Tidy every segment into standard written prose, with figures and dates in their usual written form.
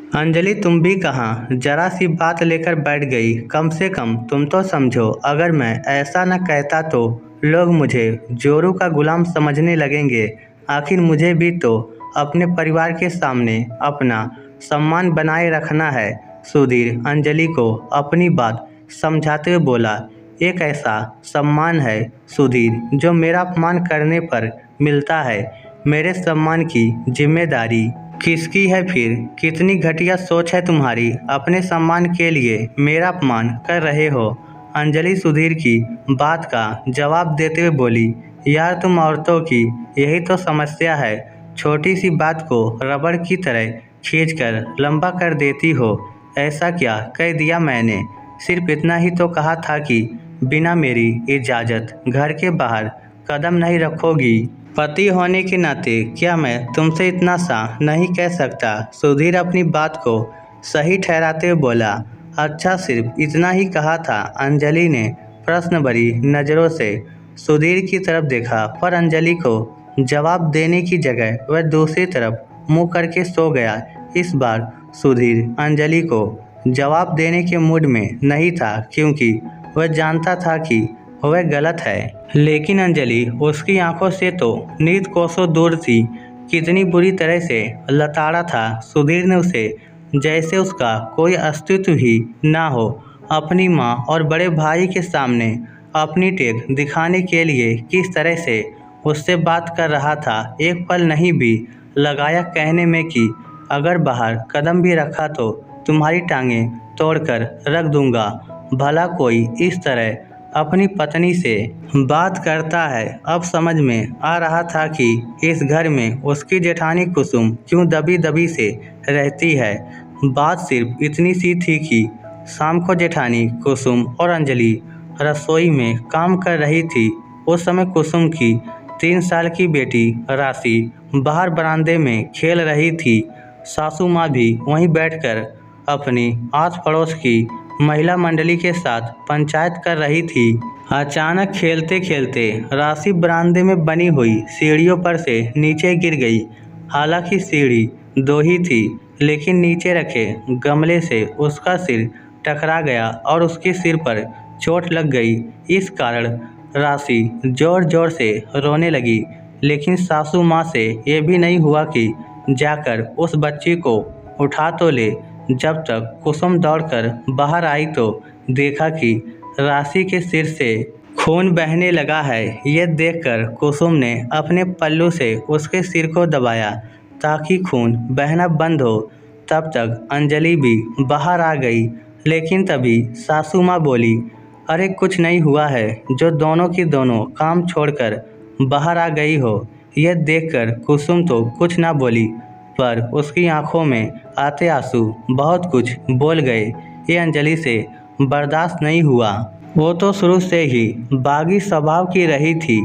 अंजलि, तुम भी कहाँ जरा सी बात लेकर बैठ गई। कम से कम तुम तो समझो, अगर मैं ऐसा न कहता तो लोग मुझे जोरू का गुलाम समझने लगेंगे। आखिर मुझे भी तो अपने परिवार के सामने अपना सम्मान बनाए रखना है। सुधीर अंजलि को अपनी बात समझाते हुए बोला, एक ऐसा सम्मान है सुधीर जो मेरा अपमान करने पर मिलता है। मेरे सम्मान की जिम्मेदारी किसकी है फिर? कितनी घटिया सोच है तुम्हारी। अपने सम्मान के लिए मेरा अपमान कर रहे हो। अंजलि सुधीर की बात का जवाब देते हुए बोली, यार तुम औरतों की यही तो समस्या है। छोटी सी बात को रबड़ की तरह खींचकर लंबा कर देती हो। ऐसा क्या कह दिया मैंने? सिर्फ इतना ही तो कहा था कि बिना मेरी इजाज़त घर के बाहर कदम नहीं रखोगी। पति होने के नाते क्या मैं तुमसे इतना सा नहीं कह सकता? सुधीर अपनी बात को सही ठहराते हुए बोला, अच्छा सिर्फ इतना ही कहा था? अंजलि ने प्रश्न भरी नज़रों से सुधीर की तरफ देखा, पर अंजलि को जवाब देने की जगह वह दूसरी तरफ मुंह करके सो गया। इस बार सुधीर अंजलि को जवाब देने के मूड में नहीं था, क्योंकि वह जानता था कि वह गलत है। लेकिन अंजलि उसकी आंखों से तो नीत कोसों दूर थी। कितनी बुरी तरह से लताड़ा था सुधीर ने उसे, जैसे उसका कोई अस्तित्व ही ना हो। अपनी माँ और बड़े भाई के सामने अपनी टेक दिखाने के लिए किस तरह से उससे बात कर रहा था। एक पल नहीं भी लगाया कहने में कि अगर बाहर कदम भी रखा तो तुम्हारी टांगें तोड़कर रख दूंगा। भला कोई इस तरह अपनी पत्नी से बात करता है? अब समझ में आ रहा था कि इस घर में उसकी जेठानी कुसुम क्यों दबी दबी से रहती है। बात सिर्फ इतनी सी थी कि शाम को जेठानी कुसुम और अंजलि रसोई में काम कर रही थी। उस समय कुसुम की 3 साल की बेटी राशि बाहर बरामदे में खेल रही थी। सासू माँ भी वहीं बैठकर अपनी आस पड़ोस की महिला मंडली के साथ पंचायत कर रही थी। अचानक खेलते खेलते राशि बरामदे में बनी हुई सीढ़ियों पर से नीचे गिर गई। हालांकि सीढ़ी 2 ही थी, लेकिन नीचे रखे गमले से उसका सिर टकरा गया और उसके सिर पर चोट लग गई। इस कारण राशि जोर जोर से रोने लगी, लेकिन सासू माँ से ये भी नहीं हुआ कि जाकर उस बच्ची को उठा तो ले। जब तक कुसुम दौड़कर बाहर आई तो देखा कि राशि के सिर से खून बहने लगा है। ये देखकर कुसुम ने अपने पल्लू से उसके सिर को दबाया ताकि खून बहना बंद हो। तब तक अंजलि भी बाहर आ गई, लेकिन तभी सासू माँ बोली, अरे कुछ नहीं हुआ है जो दोनों की दोनों काम छोड़कर बाहर आ गई हो। यह देखकर कुसुम तो कुछ ना बोली, पर उसकी आंखों में आते आंसू बहुत कुछ बोल गए। ये अंजलि से बर्दाश्त नहीं हुआ। वो तो शुरू से ही बागी स्वभाव की रही थी।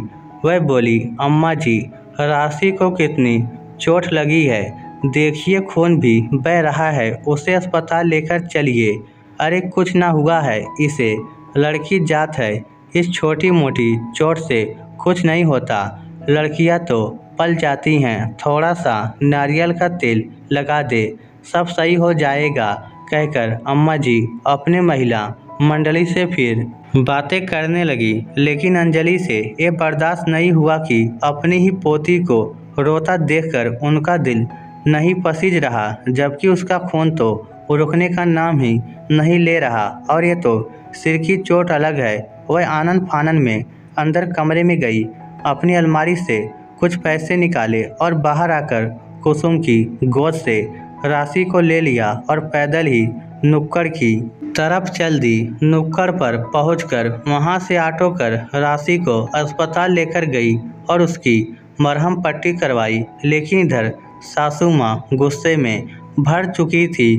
वह बोली, अम्मा जी, राशि को कितनी चोट लगी है, देखिए खून भी बह रहा है, उसे अस्पताल लेकर चलिए। अरे कुछ ना हुआ है इसे, लड़की जात है, इस छोटी मोटी चोट से कुछ नहीं होता। लड़कियां तो पल जाती हैं, थोड़ा सा नारियल का तेल लगा दे, सब सही हो जाएगा, कहकर अम्मा जी अपने महिला मंडली से फिर बातें करने लगी। लेकिन अंजलि से ये बर्दाश्त नहीं हुआ कि अपनी ही पोती को रोता देखकर उनका दिल नहीं पसीज रहा, जबकि उसका खून तो रुकने का नाम ही नहीं ले रहा। और ये तो सिर की चोट अलग है। वह आनन फानन में अंदर कमरे में गई, अपनी अलमारी से कुछ पैसे निकाले और बाहर आकर कुसुम की गोद से राशि को ले लिया और पैदल ही नुक्कड़ की तरफ चल दी। नुक्कड़ पर पहुंचकर वहां से ऑटो कर राशि को अस्पताल लेकर गई और उसकी मरहम पट्टी करवाई। लेकिन इधर सासू माँ गुस्से में भर चुकी थी।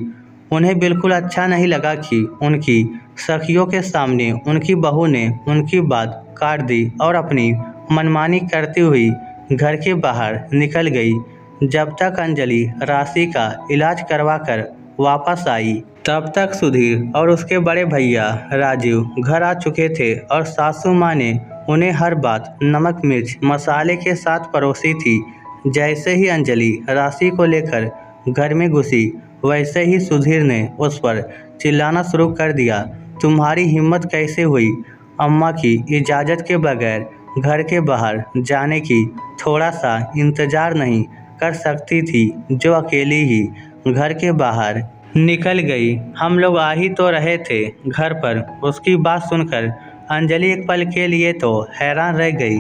उन्हें बिल्कुल अच्छा नहीं लगा कि उनकी सखियों के सामने उनकी बहू ने उनकी बात काट दी और अपनी मनमानी करती हुई घर के बाहर निकल गई। जब तक अंजलि राशि का इलाज करवाकर वापस आई, तब तक सुधीर और उसके बड़े भैया राजीव घर आ चुके थे और सासू माँ ने उन्हें हर बात नमक मिर्च मसाले के साथ परोसी थी। जैसे ही अंजलि राशि को लेकर घर में घुसी, वैसे ही सुधीर ने उस पर चिल्लाना शुरू कर दिया। तुम्हारी हिम्मत कैसे हुई अम्मा की इजाज़त के बगैर घर के बाहर जाने की? थोड़ा सा इंतज़ार नहीं कर सकती थी जो अकेली ही घर के बाहर निकल गई? हम लोग आ ही तो रहे थे घर पर। उसकी बात सुनकर अंजलि एक पल के लिए तो हैरान रह गई।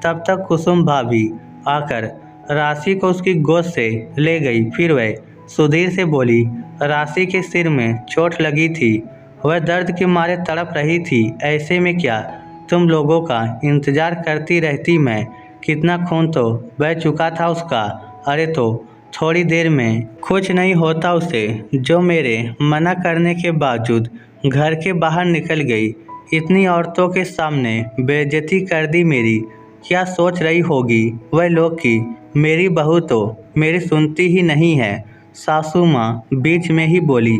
तब तक कुसुम भाभी आकर राशि को उसकी गोद से ले गई। फिर वह सुधीर से बोली, राशि के सिर में चोट लगी थी, वह दर्द के मारे तड़प रही थी। ऐसे में क्या तुम लोगों का इंतज़ार करती रहती मैं? कितना खून तो बह चुका था उसका। अरे तो थोड़ी देर में कुछ नहीं होता उसे, जो मेरे मना करने के बावजूद घर के बाहर निकल गई। इतनी औरतों के सामने बेइज्जती कर दी मेरी। क्या सोच रही होगी वह लोग कि मेरी बहू तो मेरी सुनती ही नहीं है? सासू माँ बीच में ही बोली,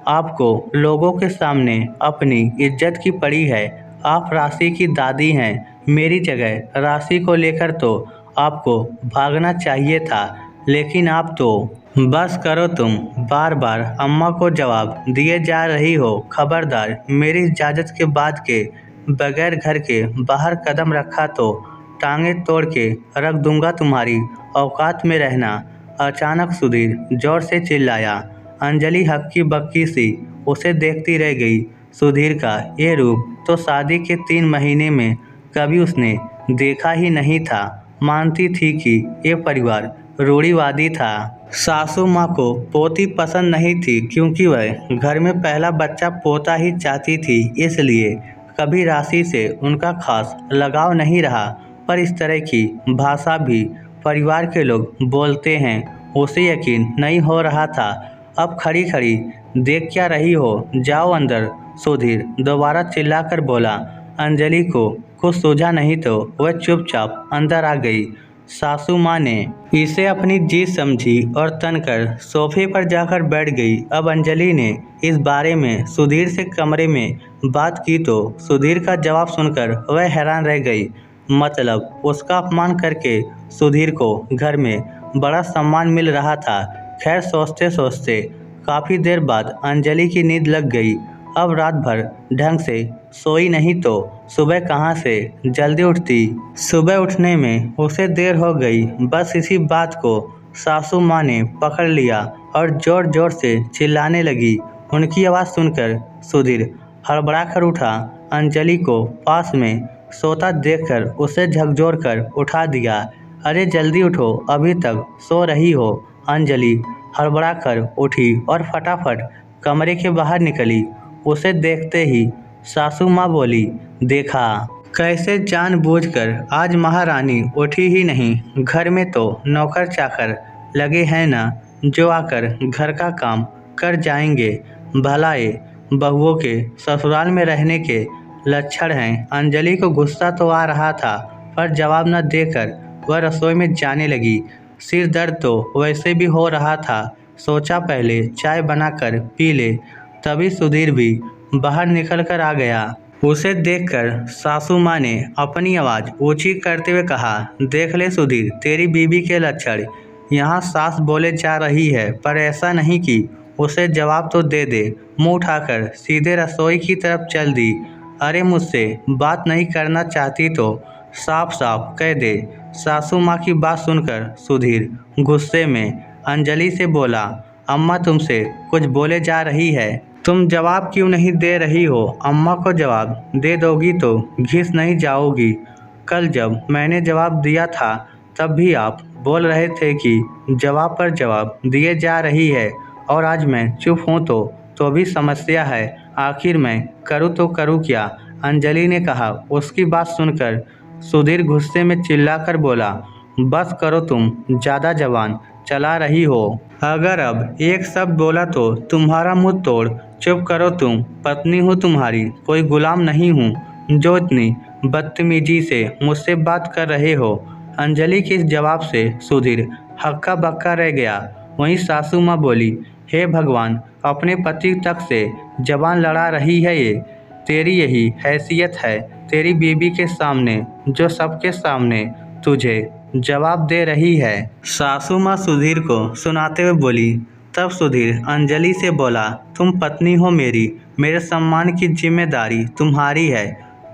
आपको लोगों के सामने अपनी इज्जत की पड़ी है। आप राशि की दादी हैं। मेरी जगह राशि को लेकर तो आपको भागना चाहिए था, लेकिन आप तो बस करो तुम। बार बार अम्मा को जवाब दिए जा रही हो। खबरदार मेरी इजाज़त के बाद के बगैर घर के बाहर कदम रखा तो टांगें तोड़ के रख दूंगा तुम्हारी औकात में रहना। अचानक सुधीर जोर से चिल्लाया। अंजलि हक्की बक्की सी उसे देखती रह गई। सुधीर का ये रूप तो शादी के 3 महीने में कभी उसने देखा ही नहीं था। मानती थी कि ये परिवार रूढ़िवादी था। सासू माँ को पोती पसंद नहीं थी, क्योंकि वह घर में पहला बच्चा पोता ही चाहती थी। इसलिए कभी राशि से उनका खास लगाव नहीं रहा। पर इस तरह की भाषा भी परिवार के लोग बोलते हैं, उसे यकीन नहीं हो रहा था। अब खड़ी खड़ी देख क्या रही हो? जाओ अंदर। सुधीर दोबारा चिल्लाकर बोला। अंजलि को कुछ सूझा नहीं तो वह चुपचाप अंदर आ गई। सासू माँ ने इसे अपनी जीत समझी और तनकर सोफे पर जाकर बैठ गई। अब अंजलि ने इस बारे में सुधीर से कमरे में बात की तो सुधीर का जवाब सुनकर वह हैरान रह गई। मतलब उसका अपमान करके सुधीर को घर में बड़ा सम्मान मिल रहा था। खैर, सोचते सोचते काफ़ी देर बाद अंजलि की नींद लग गई। अब रात भर ढंग से सोई नहीं तो सुबह कहाँ से जल्दी उठती। सुबह उठने में उसे देर हो गई। बस इसी बात को सासू माँ ने पकड़ लिया और ज़ोर ज़ोर से चिल्लाने लगी। उनकी आवाज़ सुनकर सुधीर हड़बड़ा कर उठा। अंजलि को पास में सोता देखकर उसे झकझोर कर उठा दिया। अरे जल्दी उठो, अभी तक सो रही हो। अंजलि हड़बड़ा कर उठी और फटाफट कमरे के बाहर निकली। उसे देखते ही सासू माँ बोली, देखा कैसे जानबूझकर आज महारानी उठी ही नहीं। घर में तो नौकर चाकर लगे हैं ना, जो आकर घर का काम कर जाएंगे। भला ये बहुओं के ससुराल में रहने के लक्षण हैं। अंजलि को गुस्सा तो आ रहा था, पर जवाब न देकर वह रसोई में जाने लगी। सिर दर्द तो वैसे भी हो रहा था। सोचा पहले चाय बनाकर पी ले। तभी सुधीर भी बाहर निकल कर आ गया। उसे देखकर सासू माँ ने अपनी आवाज़ ऊंची करते हुए कहा, देख ले सुधीर, तेरी बीबी के लक्षण। यहाँ सास बोले जा रही है, पर ऐसा नहीं कि उसे जवाब तो दे दे। मुँह उठाकर सीधे रसोई की तरफ चल दी। अरे मुझसे बात नहीं करना चाहती तो साफ साफ कह दे। सासू माँ की बात सुनकर सुधीर गुस्से में अंजलि से बोला, अम्मा तुमसे कुछ बोले जा रही है, तुम जवाब क्यों नहीं दे रही हो? अम्मा को जवाब दे दोगी तो घिस नहीं जाओगी? कल जब मैंने जवाब दिया था तब भी आप बोल रहे थे कि जवाब पर जवाब दिए जा रही है, और आज मैं चुप हूँ तो भी समस्या है। आखिर मैं करूँ तो करूँ क्या? अंजलि ने कहा। उसकी बात सुनकर सुधीर गुस्से में चिल्लाकर बोला, बस करो, तुम ज़्यादा जबान चला रही हो। अगर अब एक शब्द बोला तो तुम्हारा मुंह तोड़। चुप करो, तुम पत्नी हूँ तुम्हारी, कोई गुलाम नहीं हूँ जो इतनी बदतमीजी से मुझसे बात कर रहे हो। अंजलि के इस जवाब से सुधीर हक्का बक्का रह गया। वहीं सासू माँ बोली, हे भगवान, अपने पति तक से जबान लड़ा रही है ये। तेरी यही हैसियत है तेरी बीबी के सामने, जो सबके सामने तुझे जवाब दे रही है। सासू माँ सुधीर को सुनाते हुए बोली, तब सुधीर अंजलि से बोला, तुम पत्नी हो मेरी, मेरे सम्मान की जिम्मेदारी तुम्हारी है।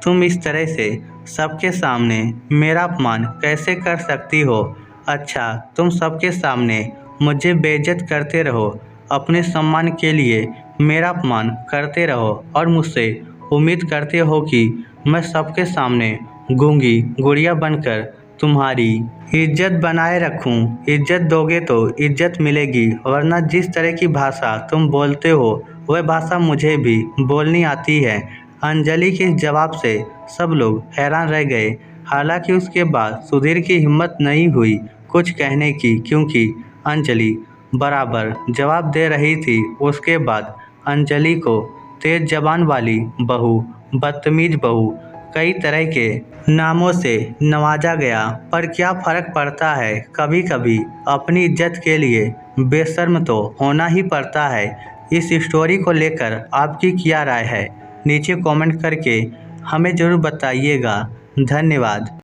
तुम इस तरह से सबके सामने मेरा अपमान कैसे कर सकती हो? अच्छा, तुम सबके सामने मुझे बेइज्जत करते रहो, अपने सम्मान के लिए मेरा अपमान करते रहो और मुझसे उम्मीद करते हो कि मैं सबके सामने गूंगी गुड़िया बनकर तुम्हारी इज्जत बनाए रखूं। इज्जत दोगे तो इज्जत मिलेगी, वरना जिस तरह की भाषा तुम बोलते हो वह भाषा मुझे भी बोलनी आती है। अंजलि के इस जवाब से सब लोग हैरान रह गए। हालांकि उसके बाद सुधीर की हिम्मत नहीं हुई कुछ कहने की, क्योंकि अंजलि बराबर जवाब दे रही थी। उसके बाद अंजलि को तेज जबान वाली बहू, बदतमीज बहू, कई तरह के नामों से नवाजा गया। पर क्या फ़र्क पड़ता है, कभी कभी अपनी इज्जत के लिए बेशर्म तो होना ही पड़ता है। इस स्टोरी को लेकर आपकी क्या राय है, नीचे कमेंट करके हमें ज़रूर बताइएगा। धन्यवाद।